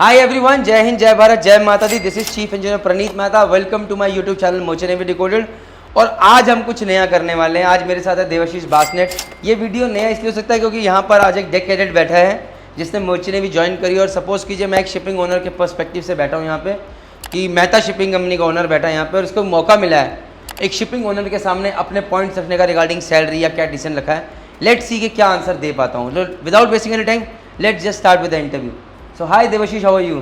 Hi everyone, जय हिंद, जय भारत, जय माता दी। This is chief engineer Praneet Mehta. Welcome to my YouTube channel मोचे नेवी डिकोडेड। और आज हम कुछ नया करने वाले हैं। आज मेरे साथ है देवाशीष बासनेट। ये वीडियो नया इसलिए हो सकता है क्योंकि यहाँ पर आज एक डेक कैडेट बैठा है जिसने मोचे नेवी ज्वाइन करी। और सपोज कीजिए मैं एक शिपिंग ओनर के पर्सपेक्टिव से बैठा हूँ यहाँ पे कि मेहता शिपिंग कंपनी का ओनर बैठा है यहाँ पे और उसको मौका मिला है एक शिपिंग ओनर के सामने अपने पॉइंट्स रखने का रिगार्डिंग सैलरी या क्या डिसीजन रखा है। लेट्स सी कि क्या आंसर दे पाता हूँ। Without wasting any time let's just start with the interview. So hi Devashish, how are you?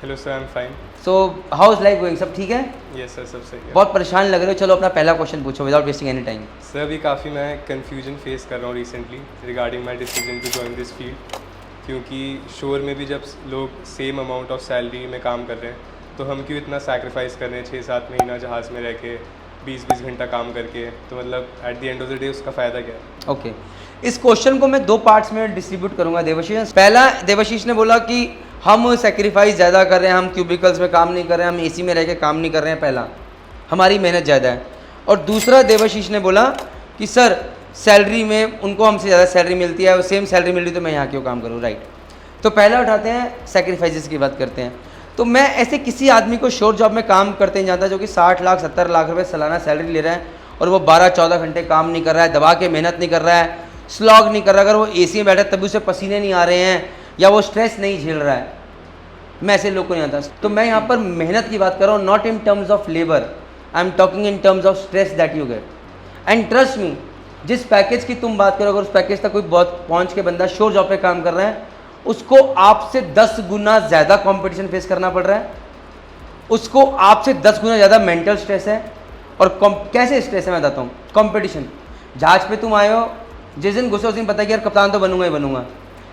Hello sir, I am fine. So how is life going? सब ठीक है? यस सर, सब सही है। बहुत परेशान लग रहे हो। चलो अपना पहला क्वेश्चन पूछो without wasting any time. Sir अभी काफ़ी मैं कन्फ्यूजन फेस कर रहा हूँ recently regarding my decision to join this field, क्योंकि शोर में भी जब लोग सेम अमाउंट ऑफ सैलरी में काम कर रहे हैं तो हम क्यों इतना सैक्रिफाइस कर रहे हैं 6-7 महीना जहाज़ में रह के 20-20 घंटा काम करके। तो मतलब at the end of the day उसका फ़ायदा क्या है? ओके, इस क्वेश्चन को मैं दो पार्ट्स में डिस्ट्रीब्यूट करूंगा देवाशीष। पहला, देवाशीष ने बोला कि हम सैक्रिफाइस ज़्यादा कर रहे हैं, हम क्यूबिकल्स में काम नहीं कर रहे हैं, हम एसी में रह के काम नहीं कर रहे हैं। पहला, हमारी मेहनत ज़्यादा है। और दूसरा, देवाशीष ने बोला कि सर सैलरी में उनको हमसे ज़्यादा सैलरी मिलती है और सेम सैलरी मिल रही तो मैं यहाँ क्यों काम करूँ, राइट? तो पहला उठाते हैं, सैक्रिफाइसेस की बात करते हैं। तो मैं ऐसे किसी आदमी को शोर जॉब में काम करते नहीं जानता जो कि 60 लाख 70 लाख रुपए सालाना सैलरी ले रहा है और वो 12-14 घंटे काम नहीं कर रहा है, दबा के मेहनत नहीं कर रहा है, स्लॉग नहीं कर रहा। अगर वो एसी में बैठा तभी उसे पसीने नहीं आ रहे हैं या वो स्ट्रेस नहीं झेल रहा है। मैं ऐसे लोग को नहीं आता। तो मैं यहाँ पर मेहनत की बात कर रहा हूँ, not in terms of labour, I am talking in terms of stress that you get. And trust me, जिस पैकेज की तुम बात करो, अगर उस पैकेज तक कोई बहुत पहुँच के बंदा शोर जॉब पे काम कर रहा है, उसको आपसे 10 गुना ज़्यादा कंपटीशन फेस करना पड़ रहा है, उसको आपसे 10 गुना ज़्यादा मेंटल स्ट्रेस है। और कैसे स्ट्रेस है मैं बताता हूँ। कंपटीशन, जहाज पे तुम आए हो, जिस दिन घुसे उस दिन पता है कि यार कप्तान तो बनूंगा ही बनूंगा।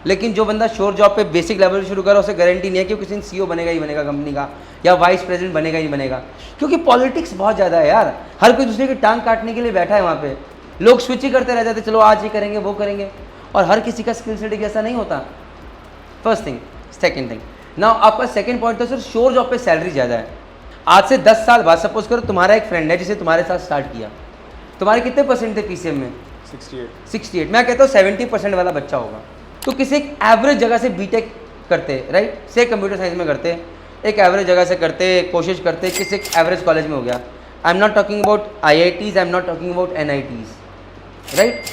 लेकिन जो बंदा शोर जॉब पे बेसिक लेवल से शुरू करा उसे गारंटी नहीं है कि किसी दिन सीईओ बनेगा ही बनेगा कंपनी का, या वाइस प्रेसिडेंट बनेगा ही बनेगा। क्योंकि पॉलिटिक्स बहुत ज़्यादा है यार, हर कोई दूसरे की टांग काटने के लिए बैठा है वहाँ पे। लोग स्विच ही करते रह जाते, चलो आज ये करेंगे वो करेंगे, और हर किसी का स्किल सेट ऐसा नहीं होता। First thing. Second thing, now आपका सेकेंड पॉइंट तो सर शोर जॉब पे सैलरी ज़्यादा है। आज से 10 साल बाद सपोज करो तुम्हारा एक फ्रेंड है जिसे तुम्हारे साथ स्टार्ट किया, तुम्हारे कितने परसेंट थे पीसीएम में? 68। मैं कहता हूँ 70% वाला बच्चा होगा। तो किसी एक एवरेज जगह से बीटेक करते, राइट, से कंप्यूटर साइंस में करते, एक एवरेज जगह से करते, कोशिश करते, किसी एक एवरेज कॉलेज में हो गया। I am not talking about IITs, I am not talking about NITs, right.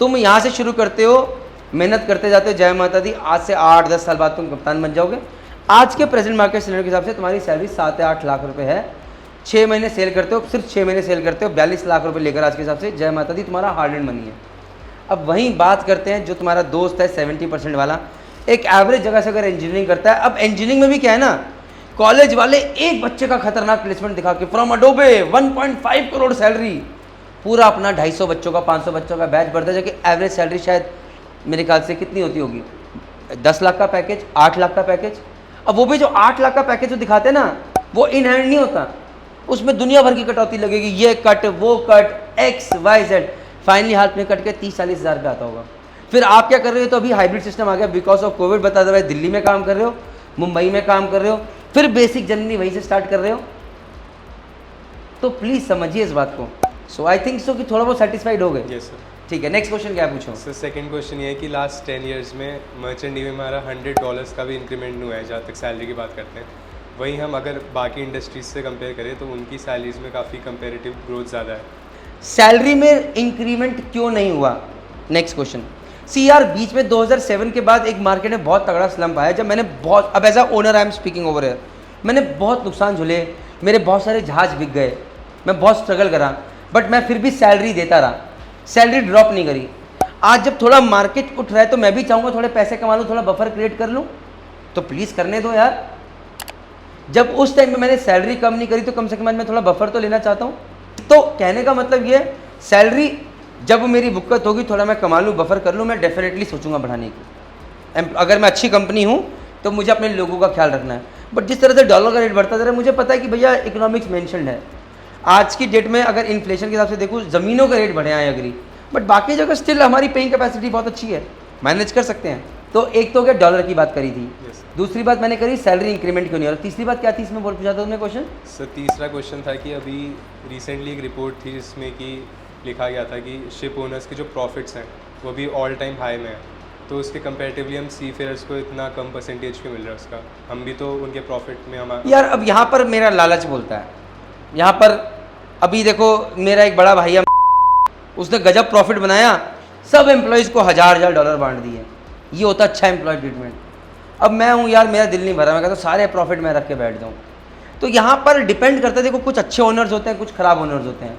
तुम यहाँ से शुरू करते हो, मेहनत करते जाते हो, जय माता दी, आज से 8-10 साल बाद तुम कप्तान बन जाओगे। आज के प्रेजेंट मार्केट सिनेरियो के हिसाब से तुम्हारी सैलरी 7 या 8 लाख रुपए है। 6 महीने सेल करते हो, सिर्फ 6 महीने सेल करते हो, 42 लाख रुपए लेकर आज के हिसाब से, जय माता दी, तुम्हारा हार्ड एंड मनी है। अब वहीं बात करते हैं जो तुम्हारा दोस्त है 70% वाला, एक एवरेज जगह से अगर इंजीनियरिंग करता है। अब इंजीनियरिंग में भी क्या है ना, कॉलेज वाले एक बच्चे का खतरनाक प्लेसमेंट दिखा के फ्रॉम अडोबे 1.5 करोड़ सैलरी, पूरा अपना 250 बच्चों का 500 बच्चों का बैच बढ़ता है, जबकि एवरेज सैलरी शायद मेरे ख्याल से कितनी होती होगी, 10 लाख का पैकेज, 8 लाख का पैकेज। अब वो भी जो 8 लाख का पैकेज जो दिखाते हैं ना, वो इन हैंड नहीं होता, उसमें दुनिया भर की कटौती लगेगी, ये कट वो कट XYZ, फाइनली हाथ में कट के 30-40 हज़ार पे आता होगा। फिर आप क्या कर रहे हो? तो अभी हाइब्रिड सिस्टम आ गया बिकॉज ऑफ कोविड। बता दो भाई, दिल्ली में काम कर रहे हो, मुंबई में काम कर रहे हो, फिर बेसिक जर्नी वहीं से स्टार्ट कर रहे हो। तो प्लीज़ समझिए इस बात को। सो आई थिंक सो कि थोड़ा बहुत सेटिस्फाइड हो गए। Yes sir. ठीक है, नेक्स्ट क्वेश्चन क्या पूछो? सर सेकंड क्वेश्चन ये है कि लास्ट 10 ईयर्स में मर्चेंट नेवी में हमारा $100 का भी इंक्रीमेंट नहीं हुआ है जहाँ तक सैलरी की बात करते हैं। वहीं हम अगर बाकी इंडस्ट्रीज से कंपेयर करें तो उनकी सैलरीज में काफ़ी कंपेरेटिव ग्रोथ ज़्यादा है। सैलरी में इंक्रीमेंट क्यों नहीं हुआ? Next question. सी यार, बीच में 2007 के बाद एक मार्केट में बहुत तगड़ा स्लम्प आया, जब मैंने बहुत, अब as a owner I am speaking over here, मैंने बहुत नुकसान झूले, मेरे बहुत सारे जहाज बिक गए, मैं बहुत स्ट्रगल करा, बट मैं फिर भी सैलरी देता रहा, सैलरी ड्रॉप नहीं करी। आज जब थोड़ा मार्केट उठ रहा है तो मैं भी चाहूँगा थोड़े पैसे कमा लूँ, थोड़ा बफर क्रिएट कर लूँ, तो प्लीज़ करने दो यार। जब उस टाइम में मैंने सैलरी कम नहीं करी तो कम से कम मैं थोड़ा बफर तो लेना चाहता हूँ। तो कहने का मतलब ये, सैलरी जब मेरी बुक्कत होगी, थोड़ा मैं कमा लूँ, बफर कर लूँ, मैं डेफिनेटली सोचूंगा बढ़ाने की। अगर मैं अच्छी कंपनी हूँ तो मुझे अपने लोगों का ख्याल रखना है। बट जिस तरह से डॉलर का रेट बढ़ता जा रहा है, मुझे पता है कि भैया इकोनॉमिक्स मेंशन्ड है। आज की डेट में अगर इन्फ्लेशन के हिसाब से देखूँ, ज़मीनों के रेट बढ़े हैं, एग्री, बट बाकी जगह स्टिल हमारी पेइंग कैपेसिटी बहुत अच्छी है, मैनेज कर सकते हैं। तो एक तो क्या डॉलर की बात करी थी, दूसरी बात मैंने करी सैलरी इंक्रीमेंट क्यों नहीं हो रहा, तीसरी बात क्या थी इसमें बोल पूछा था तुमने क्वेश्चन? सर तीसरा क्वेश्चन था कि अभी रिसेंटली एक रिपोर्ट थी जिसमें कि लिखा गया था कि शिप ओनर्स के जो प्रॉफिट्स हैं वो भी ऑल टाइम हाई में है। तो उसके कंपेरेटिवली हम सी फेयर्स को इतना कम परसेंटेज क्यों मिल रहा है उसका, हम भी तो उनके प्रॉफिट में हमारा। यार अब यहाँ पर मेरा लालच बोलता है, यहाँ पर अभी देखो मेरा एक बड़ा भाई है, उसने गजब प्रॉफिट बनाया, सब एम्प्लॉयज़ को हज़ार डॉलर बांट दिए, ये होता अच्छा एम्प्लॉय ट्रीटमेंट। अब मैं हूँ यार, मेरा दिल नहीं भरा, मैं कहता हूँ सारे प्रॉफिट मैं रख के बैठ जाऊँ। तो यहाँ पर डिपेंड करता है, देखो कुछ अच्छे ओनर्स होते हैं, कुछ ख़राब ओनर्स होते हैं।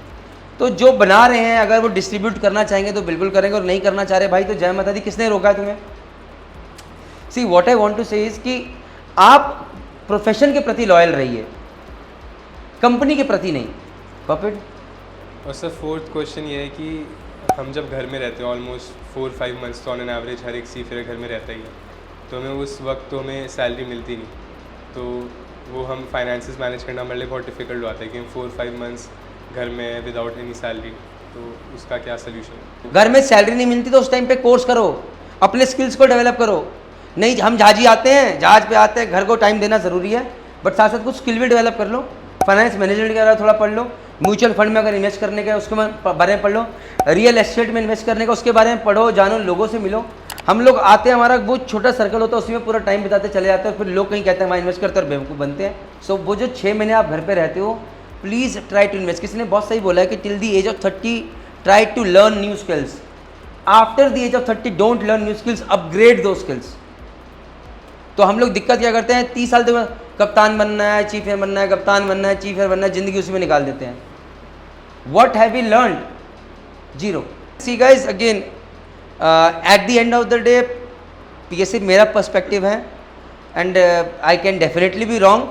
तो जो बना रहे हैं अगर वो डिस्ट्रीब्यूट करना चाहेंगे तो बिल्कुल करेंगे, और नहीं करना चाह रहे भाई तो जय माता दी, किसने रोका है तुम्हें? See what I want to say is कि आप प्रोफेशन के प्रति लॉयल रहिए, कंपनी के प्रति नहीं। प्रॉफिट। और सर फोर्थ क्वेश्चन ये है कि हम जब घर में रहते हैं ऑलमोस्ट 4-5 मंथ्स तो ऑन एन एवरेज हर एक सी फेयर घर में रहता ही है, तो हमें उस वक्त तो हमें सैलरी मिलती नहीं, तो वो हम फाइनेंसेस मैनेज करना हमारे लिए बहुत डिफिकल्ट होता है कि हम 4-5 मंथ्स घर में विदाउट एनी सैलरी, तो उसका क्या सोल्यूशन है? घर में सैलरी नहीं मिलती तो उस टाइम पे कोर्स करो, अपने स्किल्स को डेवलप करो। नहीं, हम जहाजी आते हैं, जहाज पे आते हैं, घर को टाइम देना ज़रूरी है, बट साथ साथ कुछ स्किल भी डेवलप कर लो। फाइनेंस मैनेजमेंट के बारे में थोड़ा पढ़ लो, म्यूचुअल फंड में अगर इन्वेस्ट करने का उसके बारे में पढ़ लो, रियल एस्टेट में इन्वेस्ट करने का उसके बारे में पढ़ो, जानो, लोगों से मिलो। हम लोग आते हैं, हमारा वो छोटा सर्कल होता है, उसी में पूरा टाइम बिताते चले जाते हैं, फिर लोग कहीं कहते हैं वहाँ इन्वेस्ट करते हैं और बेवकूफ़ बनते हैं। सो वो जो 6 महीने आप घर पे रहते हो, प्लीज़ ट्राई टू इन्वेस्ट। किसी ने बहुत सही बोला है कि till the age of 30 try to learn new skills, after the age of 30 don't learn new skills, upgrade दो स्किल्स। तो हम लोग दिक्कत क्या करते हैं, 30 साल तक कप्तान बनना है, चीफ एयर बनना है, कप्तान बनना है, चीफ एयर बनना है, ज़िंदगी उसी में निकाल देते हैं। What have we learned? Zero. See guys, again, at the end of the day, ये सिर्फ मेरा पर्सपेक्टिव है and I can definitely be wrong.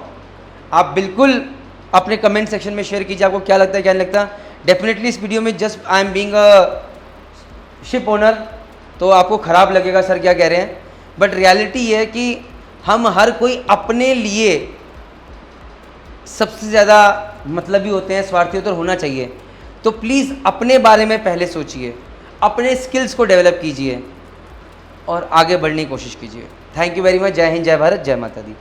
आप बिल्कुल अपने कमेंट सेक्शन में शेयर कीजिए, आपको क्या लगता है क्या नहीं लगता। डेफिनेटली इस वीडियो में just I am being a ship owner, तो आपको ख़राब लगेगा सर क्या कह रहे हैं, बट रियलिटी ये है कि हम हर कोई अपने लिए सबसे ज़्यादा मतलबी होते हैं, स्वार्थी होते हैं, होना चाहिए। तो प्लीज़ अपने बारे में पहले सोचिए, अपने स्किल्स को डेवलप कीजिए और आगे बढ़ने की कोशिश कीजिए। Thank you very much. जय हिंद, जय भारत, जय माता दी।